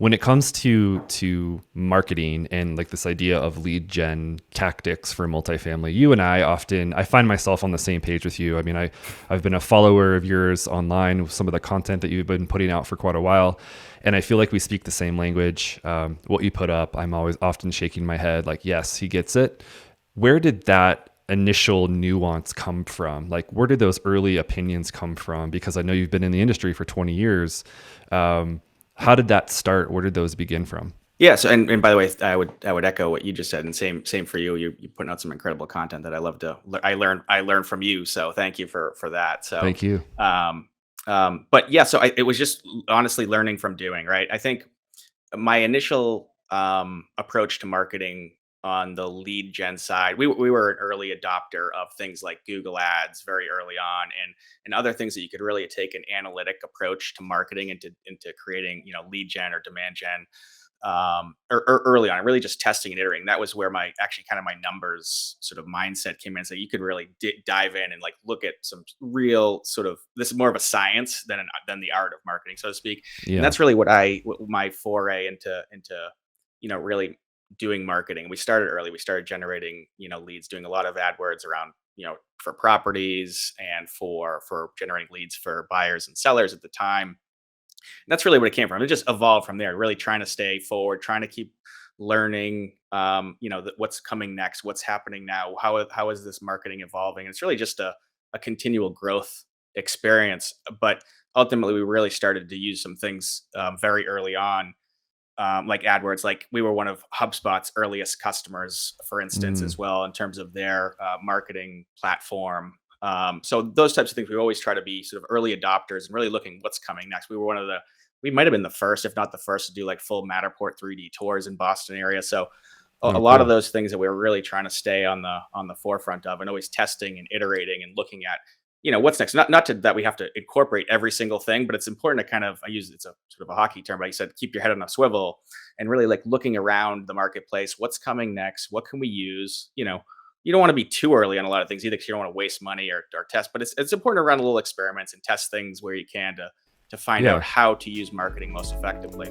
when it comes to marketing and like this idea of lead gen tactics for multifamily, you and I find myself on the same page with you. I mean, I've been a follower of yours online with some of the content that you've been putting out for quite a while, and I feel like we speak the same language. What you put up, I'm always often shaking my head like, yes, he gets it. Where did that initial nuance come from? Like, where did those early opinions come from? Because I know you've been in the industry for 20 years. How did that start? Where did those begin from? Yeah. So, and by the way, I would echo what you just said, and same for you. You're putting out some incredible content that I love to. I learn from you. So thank you for that. So, Thank you. um, but yeah. So it was just honestly learning from doing. Right. I think my initial approach to marketing on the lead gen side, we were an early adopter of things like Google Ads very early on, and other things that you could really take an analytic approach to marketing into creating lead gen or demand gen, or early on, really just testing and iterating. That was where my actually kind of my numbers sort of mindset came in. So you could really dive in and like look at some real sort of, this is more of a science than the art of marketing, so to speak. And Yeah. that's really my foray into really doing marketing. We started early. We started generating leads, doing a lot of AdWords around for properties and for generating leads for buyers and sellers at the time. That's really what it came from. It just evolved from there, really trying to stay forward, trying to keep learning, what's coming next, what's happening now, how is this marketing evolving. It's really just a continual growth experience. But ultimately, we really started to use some things very early on, like AdWords. Like we were one of HubSpot's earliest customers, for instance, Mm. as well, in terms of their marketing platform. So those types of things, we always try to be sort of early adopters and really looking what's coming next. We might have been the first, if not the first, to do like full Matterport 3D tours in Boston area. So a Oh, lot of cool. those things that we were really trying to stay on the forefront of, and always testing and iterating and looking at what's next. That we have to incorporate every single thing, but it's important to kind of, I use, it's a sort of a hockey term, but you said keep your head on a swivel and really like looking around the marketplace. What's coming next? What can we use? You don't want to be too early on a lot of things either, because you don't want to waste money or test. But it's important to run little experiments and test things where you can to find out Yeah. how to use marketing most effectively.